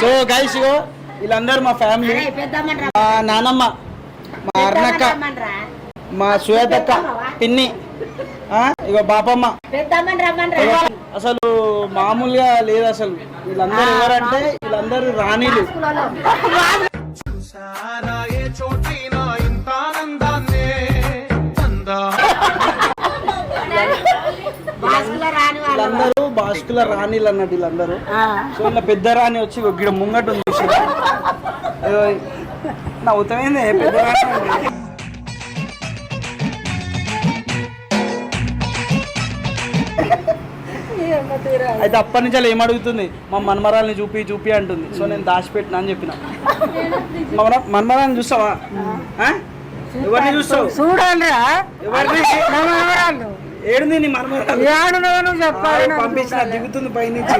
So guys ఇగో వీళ్ళందరూ మా family, మా నానమ్మ, మా అర్ణక్క, మా శ్వేతక్క, పిన్ని, ఇగో బాపమ్మ. అసలు మామూలుగా లేదు అసలు. వీళ్ళందరూ ఎవరంటే వీళ్ళందరూ రాణిలు. వీళ్ళందరూ బాస్కుల రాణిలు అన్నట్టు వీళ్ళందరూ. సో ఇలా పెద్ద రాణి వచ్చి ఇక్కడ ముంగట ఉంది. నవ్వుతామైంది పెద్ద రాణి. అయితే అప్పటి నుంచి అలా ఏమడుగుతుంది, మా మన్మరాల్ని చూపి చూపి అంటుంది. సో నేను దాచిపెట్టినా అని చెప్పిన. మన్మరాల్ని చూస్తావా? ఎవరిని చూస్తావు? చూడండి ఎవరిని? ఏడుంది నీ మన్మరాలు? చెప్పాలి పంపించిన దిగుతుంది పైనుంచి.